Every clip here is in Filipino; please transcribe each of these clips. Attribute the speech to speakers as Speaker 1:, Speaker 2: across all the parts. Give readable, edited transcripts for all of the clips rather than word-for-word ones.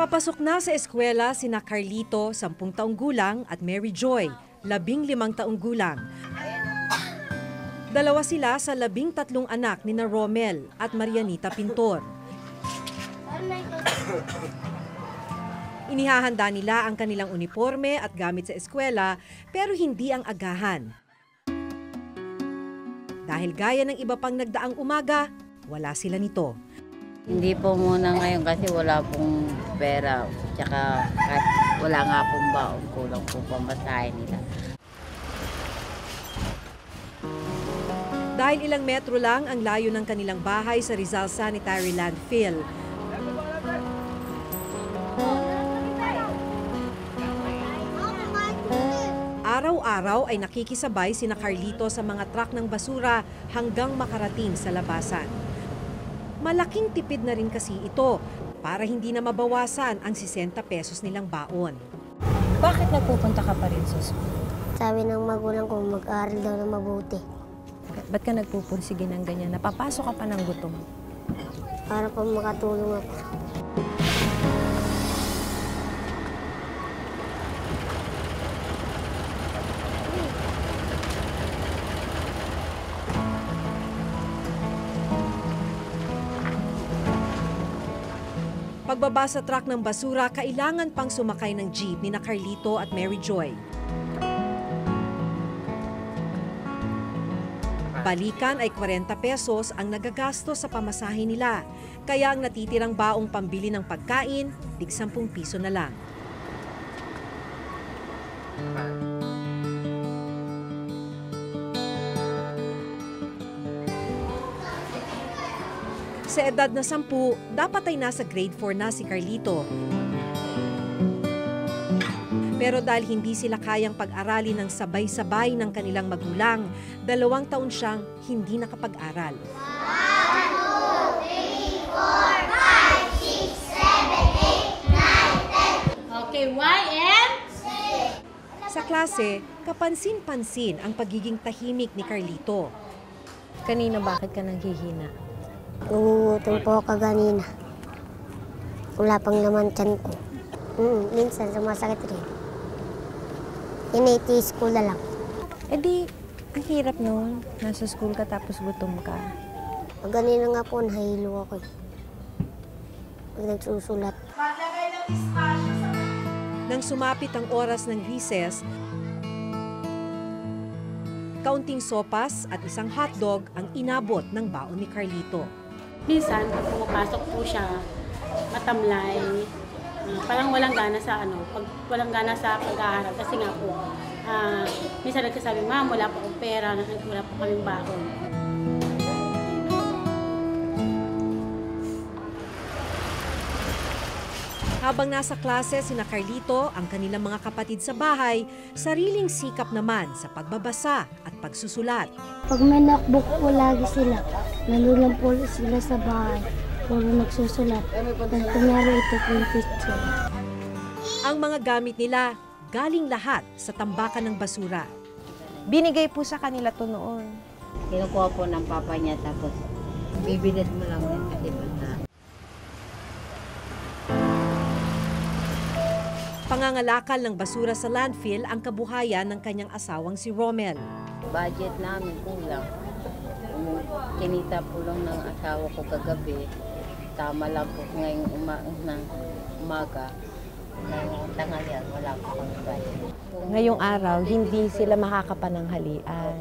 Speaker 1: Papasok na sa eskwela sina Carlito, 10 taong gulang, at Mary Joy, 15 taong gulang. Dalawa sila sa 13 anak ni na Romel at Marianita Pintor. Inihahanda nila ang kanilang uniforme at gamit sa eskwela pero hindi ang agahan. Dahil gaya ng iba pang nagdaang umaga, wala sila nito.
Speaker 2: Hindi po muna ngayon kasi wala pong pera. Tsaka wala nga pong baon. Kulang po pamasahe nila.
Speaker 1: Dahil ilang metro lang ang layo ng kanilang bahay sa Rizal Sanitary Landfill. Araw-araw ay nakikisabay sina Carlito sa mga truck ng basura hanggang makarating sa labasan. Malaking tipid na rin kasi ito para hindi na mabawasan ang 60 pesos nilang baon.
Speaker 3: Bakit nagpupunta ka pa rin sa school?
Speaker 4: Sabi ng magulang ko mag-aaral daw na mabuti.
Speaker 3: Ba't ka nagpupursige ng ganyan? Napapasok ka pa ng gutom.
Speaker 4: Para pa makatulong ako.
Speaker 1: Pagbaba sa truck ng basura, kailangan pang sumakay ng jeep ni na Carlito at Mary Joy. Balikan ay 40 pesos ang nagagastos sa pamasahe nila. Kaya ang natitirang baong pambili ng pagkain, tig 10 piso na lang. Sa edad na 10, dapat ay nasa grade 4 na si Carlito. Pero dahil hindi sila kayang pag-aralin ng sabay-sabay ng kanilang magulang, 2 taon siyang hindi nakapag-aral.
Speaker 4: 1, 2, 3, 4, 5, 6, 7, 8, 9, 10.
Speaker 5: Okay, Y and?
Speaker 1: Sa klase, kapansin-pansin ang pagiging tahimik ni Carlito.
Speaker 3: Kanina bakit ka nanghihina?
Speaker 4: Nangungutol po ako kanina. Wala pang laman tiyan ko. Minsan sumasakit rin. Tinitiis ko na lang.
Speaker 3: Eh di, ang hirap nun. Nasa school ka tapos gutom ka.
Speaker 4: Pag ganina nga po, nahilo ako. Pag nagsusulat.
Speaker 1: Nang sumapit ang oras ng recess, kaunting sopas at isang hotdog ang inabot ng baon ni Carlito.
Speaker 5: Minsan, pag pumapasok po siya, matamlay. Parang walang gana sa walang gana sa pag-aaral. Kasi nga po, minsan nagsasabi, ma'am, wala po akong pera, wala po kaming baon.
Speaker 1: Habang nasa klase sina Carlito, ang kanilang mga kapatid sa bahay, sariling sikap naman sa pagbabasa at pagsusulat.
Speaker 4: Pag may notebook po lagi sila, nanulang po sila sa bahay. Puro nagsusulat. Pag kunyari ito po yung picture.
Speaker 1: Ang mga gamit nila, galing lahat sa tambakan ng basura.
Speaker 3: Binigay po sa kanila to noon.
Speaker 2: Kinukuha po ng papa niya tapos bibilis mo lang din kasi basta.
Speaker 1: Pangangalakal ng basura sa landfill ang kabuhayan ng kanyang asawang si Romel.
Speaker 2: Budget namin kulang. Kinita po lang ng asawa ko kagabi. Tama lang po ngayong umaga. Ngayong tanghalian, wala po kami budget.
Speaker 3: Ngayong araw, hindi sila makakapananghalian.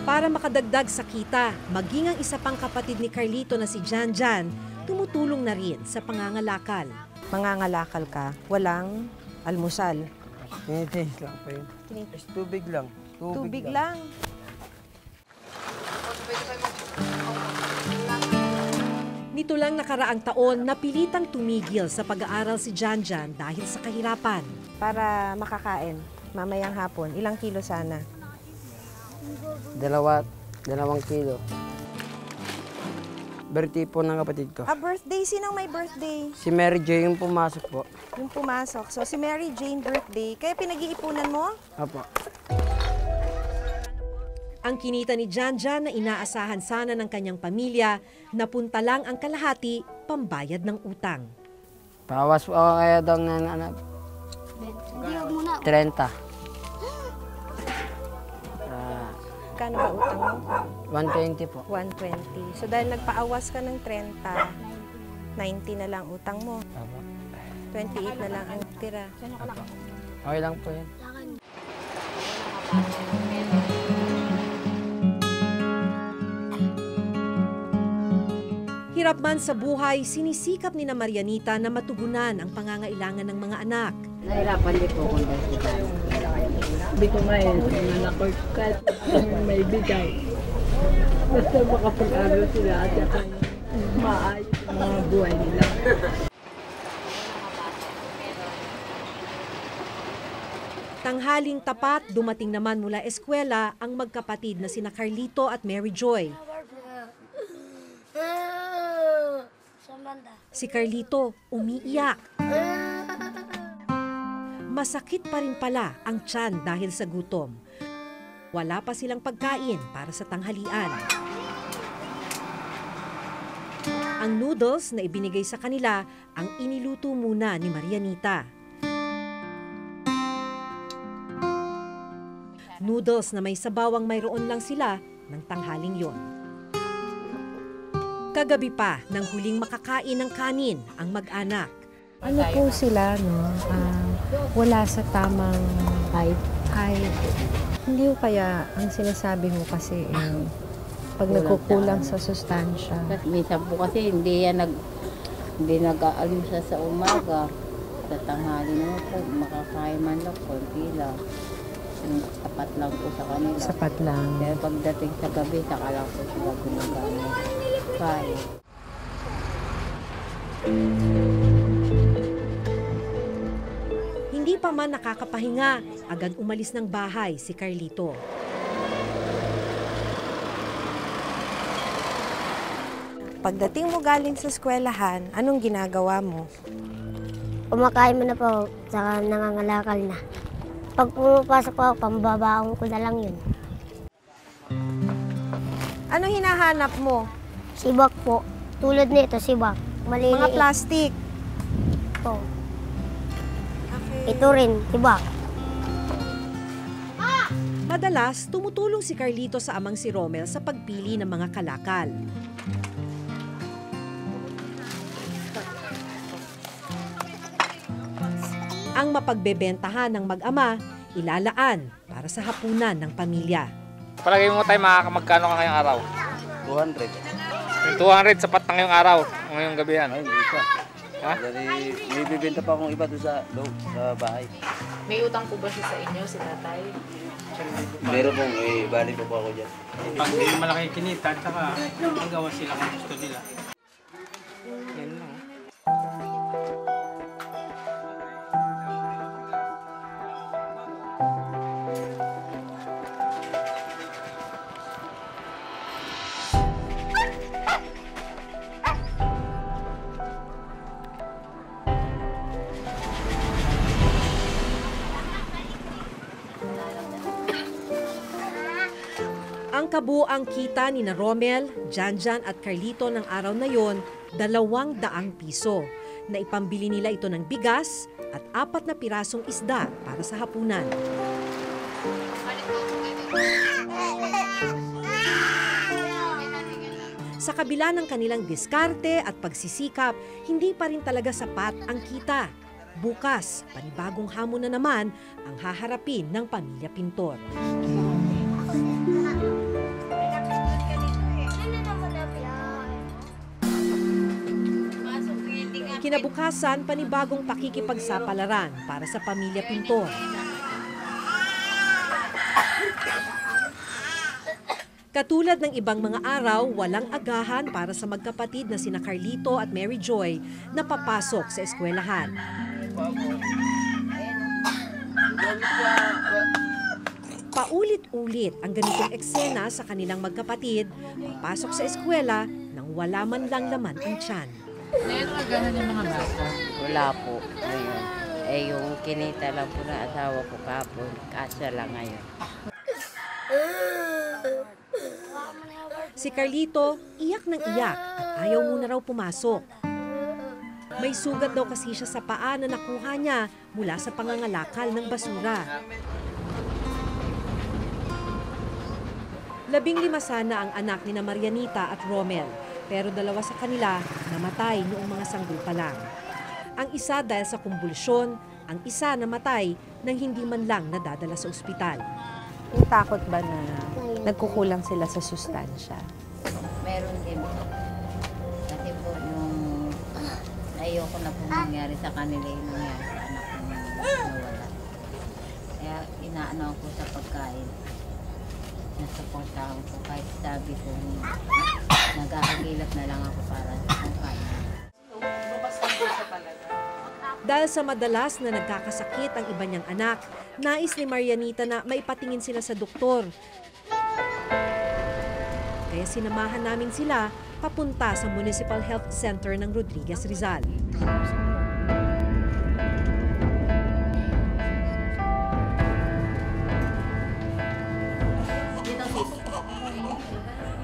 Speaker 1: Para makadagdag sa kita, maging ang isa pang kapatid ni Carlito na si Janjan, tumutulong na rin sa pangangalakal.
Speaker 3: Mangangalakal ka, walang almusal.
Speaker 6: Tinitiis lang po yun. Tubig lang.
Speaker 3: Tubig lang.
Speaker 1: Nito lang nakaraang taon, napilitang tumigil sa pag-aaral si Janjan dahil sa kahirapan.
Speaker 3: Para makakain, mamayang hapon, ilang kilo sana?
Speaker 6: 2 kilo. Birthday po ng kapatid ko.
Speaker 3: Birthday? Sinong may birthday?
Speaker 6: Si Mary Joy yung pumasok po.
Speaker 3: Yung pumasok. So, si Mary Jane birthday. Kaya pinag-iipunan mo?
Speaker 6: Apo.
Speaker 1: Ang kinita ni Janjan na inaasahan sana ng kanyang pamilya, napunta lang ang kalahati pambayad ng utang.
Speaker 6: Pawas po ako kaya daw ng 30.
Speaker 3: Kano ba utang mo?
Speaker 6: 120 po.
Speaker 3: 120. So dahil nagpaawas ka ng 30, 90 na lang utang mo.
Speaker 6: Apo.
Speaker 3: 28 na lang ang tira.
Speaker 6: Apo. Okay lang po yan.
Speaker 1: Hirap man sa buhay, sinisikap ni na Marianita na matugunan ang pangangailangan ng mga anak.
Speaker 2: Nahirapan din po kung dahil sila.
Speaker 7: Hindi ko may anak ko kahit may bigay. Basta makapag-aral sila at saka maayos ang mga buhay nila.
Speaker 1: Tanghaling tapat, dumating naman mula eskwela ang magkapatid na sina Carlito at Mary Joy. Si Carlito umiiyak. Masakit pa rin pala ang tiyan dahil sa gutom. Wala pa silang pagkain para sa tanghalian. Ang noodles na ibinigay sa kanila ang iniluto muna ni Marianita. Noodles na may sabawang mayroon lang sila ng tanghaling yon. Kagabi pa nang huling makakain ng kanin ang mag-anak.
Speaker 3: Ano po sila, no? Wala sa tamang height. Hindi ko kaya ang sinasabi mo kasi pag nagkukulang sa sustansya.
Speaker 2: Kasi minsan po kasi hindi nag-aalim siya sa umaga. Sa tanghali naman po, makakain man lang, konti lang. Sapat lang po sa kanila.
Speaker 3: Sapat lang.
Speaker 2: Pero pagdating sa gabi, saka lang po sila gumagamit. Kaya.
Speaker 1: Hindi pa man nakakapahinga, agad umalis ng bahay si Carlito.
Speaker 3: Pagdating mo galing sa eskwelahan, anong ginagawa mo?
Speaker 4: Kumakain mo na po, saka nangangalakal na. Pag pumapasok po ako, pambabaong ko na lang yun.
Speaker 3: Ano hinahanap mo?
Speaker 4: Sibak po. Tulad nito, sibak. Maliliit.
Speaker 3: Mga plastic.
Speaker 4: po. Ito rin, sibak.
Speaker 1: Madalas, tumutulong si Carlito sa amang si Romel sa pagpili ng mga kalakal. Ang mapagbebentahan ng mag-ama, ilalaan para sa hapunan ng pamilya.
Speaker 8: Palagay mo tayo magkano ka ngayong araw?
Speaker 9: 200.
Speaker 8: Yung 200 sapat na ngayong araw, ngayong gabi yan.
Speaker 9: Ay, hindi pa.
Speaker 8: Ha?
Speaker 9: Dali, may bibenta pa akong iba doon sa loob, sa bahay.
Speaker 10: May utang po ba siya sa inyo, si tatay?
Speaker 9: Meron pong, bali pa po ako dyan.
Speaker 6: Pag hindi malaki kinita, saka magawa sila kung gusto nila. Yan lang.
Speaker 1: Ang kabuang kita ni na Romel, Janjan at Carlito ng araw na yon, 200 piso. Na ipambili nila ito ng bigas at 4 na pirasong isda para sa hapunan. Sa kabila ng kanilang diskarte at pagsisikap, hindi pa rin talaga sapat ang kita. Bukas, panibagong hamon na naman ang haharapin ng pamilya Pintor. Kinabukasan, panibagong pakikipagsapalaran para sa pamilya Pintor. Katulad ng ibang mga araw, walang agahan para sa magkapatid na sina Carlito at Mary Joy na papasok sa eskwelahan. Paulit-ulit ang ganitong eksena sa kanilang magkapatid, papasok sa eskwela nang wala man lang laman ang tiyan.
Speaker 10: Ngayon, agahan yung mga bata.
Speaker 2: Wala po ngayon. Yung kinita lang po na asawa ko kapon, kasya lang ngayon.
Speaker 1: Si Carlito, iyak ng iyak at ayaw muna raw pumasok. May sugat daw kasi siya sa paa na nakuha niya mula sa pangangalakal ng basura. 15 sana ang anak ni Marianita at Romel, pero 2 sa kanila namatay noong mga sanggol pa lang. Ang isa dahil sa kumbulsyon, ang isa namatay nang hindi man lang nadadala sa ospital.
Speaker 3: Yung takot ba na nagkukulang sila sa sustansya?
Speaker 2: Meron din po. Kasi po yung ayoko na po nangyari sa kanila yung nangyari sa anak ko na nawala. Kaya inaano ako sa pagkain. Nasuportahan ko kahit sabi ko nag-aagilap na lang ako para sa pagkain.
Speaker 1: Dahil sa madalas na nagkakasakit ang iba niyang anak, nais ni Marianita na maipatingin sila sa doktor. Kaya sinamahan namin sila papunta sa Municipal Health Center ng Rodriguez Rizal.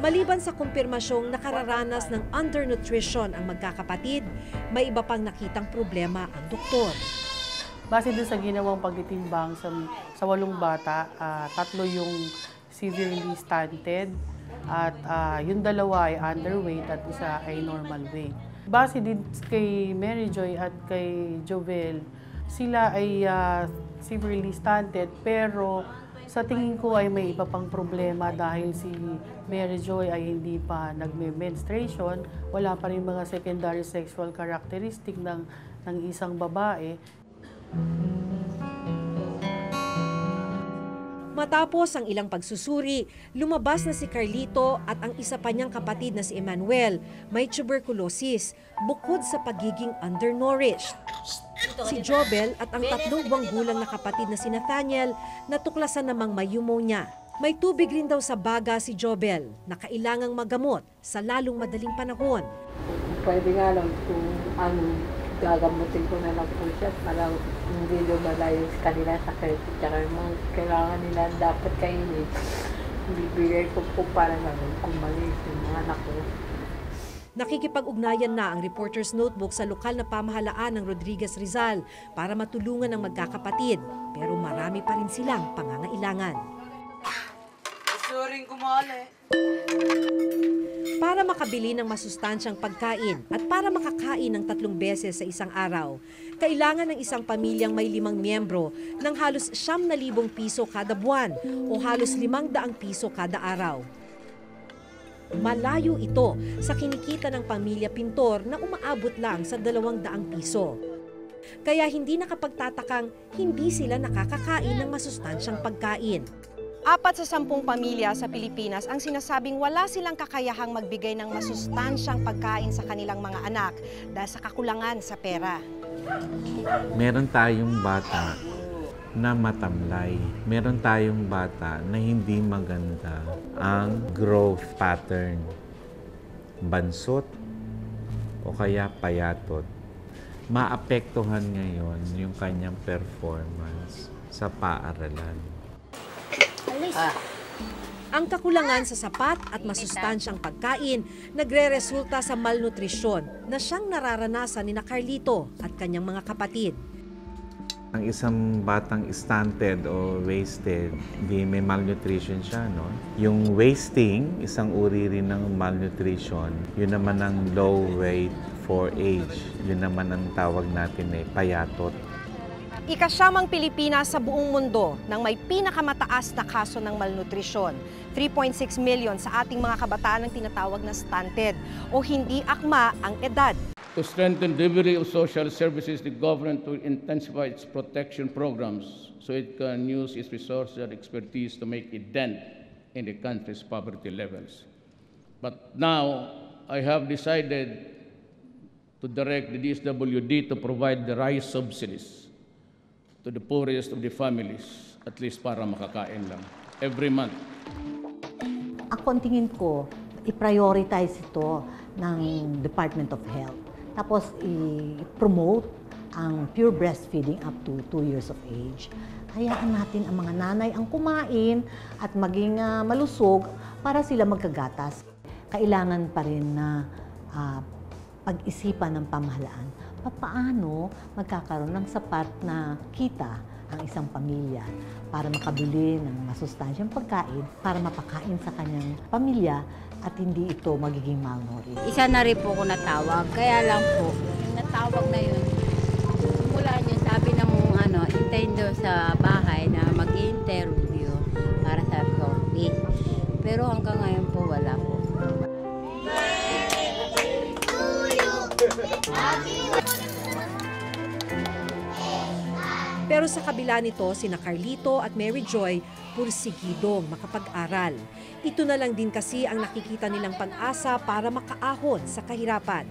Speaker 1: Maliban sa kumpirmasyong nakararanas ng undernutrition ang magkakapatid, may iba pang nakitang problema ang doktor.
Speaker 11: Base din sa ginawang pagtitimbang sa 8 bata, 3 yung severely stunted at yung 2 ay underweight at isa ay normal weight. Base din kay Mary Joy at kay Jovel, sila ay severely stunted pero sa tingin ko ay may iba pang problema dahil si Mary Joy ay hindi pa nagme-menstruation, wala pa rin mga secondary sexual characteristic ng isang babae.
Speaker 1: Matapos ang ilang pagsusuri, lumabas na si Carlito at ang isa pa niyang kapatid na si Emmanuel may tuberculosis bukod sa pagiging undernourished. Si Jobel at ang 3 buwang gulang na kapatid na si Nathaniel natuklasan namang may pneumonia. May tubig rin daw sa baga si Jobel na kailangang magamot sa lalong madaling panahon.
Speaker 7: Pwede nga lang kung gagamutin ko na lang po siya para hindi lumala yung kanila sakit. Tsaka yung mga kailangan nila dapat kainin. Bibigay ko po para naman kumalis yung mga anak ko.
Speaker 1: Nakikipag-ugnayan na ang Reporter's Notebook sa lokal na pamahalaan ng Rodriguez Rizal para matulungan ang magkakapatid. Pero marami pa rin silang pangangailangan.
Speaker 9: Suring kumali.
Speaker 1: Para makabili ng masustansyang pagkain at para makakain ng 3 beses sa isang araw, kailangan ng isang pamilyang may 5 miyembro ng halos 9,000 piso kada buwan o halos 500 piso kada araw. Malayo ito sa kinikita ng pamilya Pintor na umaabot lang sa 200 piso. Kaya hindi nakapagtatakang hindi sila nakakakain ng masustansyang pagkain. 4 sa 10 pamilya sa Pilipinas ang sinasabing wala silang kakayahang magbigay ng masustansyang pagkain sa kanilang mga anak dahil sa kakulangan sa pera.
Speaker 12: Meron tayong bata na matamlay. Meron tayong bata na hindi maganda ang growth pattern. Bansot o kaya payatot. Maapektuhan ngayon yung kanyang performance sa paaralan.
Speaker 1: Ang kakulangan sa sapat at masustansyang pagkain nagre-resulta sa malnutrisyon na siyang nararanasan ni Carlito at kanyang mga kapatid.
Speaker 12: Ang isang batang stunted o wasted, di may malnutrition siya, no? Yung wasting, isang uri rin ng malnutrition, yun naman ang low weight for age. Yun naman ang tawag natin ay payatot.
Speaker 1: Ika-9 Pilipinas sa buong mundo nang may pinakamataas na kaso ng malnutrisyon. 3.6 million sa ating mga kabataan ang tinatawag na stunted o hindi akma ang edad.
Speaker 13: To strengthen delivery of social services, the government will intensify its protection programs so it can use its resources and expertise to make a dent in the country's poverty levels. But now, I have decided to direct the DSWD to provide the rice subsidies to the poorest of the families, at least para makakain lang, every month.
Speaker 14: Ang tingin ko, i-prioritize ito ng Department of Health. Tapos i-promote ang pure breastfeeding up to 2 years of age. Hayaan natin ang mga nanay ang kumain at maging malusog para sila magkagatas. kailangan pa rin na pag-isipan ng pamahalaan paano magkakaroon ng sapat na kita ang isang pamilya para makabili ng masustansyang pagkain para mapakain sa kanyang pamilya at hindi ito magiging malnourished.
Speaker 2: Isa na rin po ko natawag, kaya lang po, yung natawag na yun, mula niya sabi ng hintayin daw sa bahay na mag-interview para sa office. Pero hanggang ngayon po wala po.
Speaker 1: Pero sa kabila nito, sina Carlito at Mary Joy pursigidong makapag-aral. Ito na lang din kasi ang nakikita nilang pag-asa para makaahon sa kahirapan.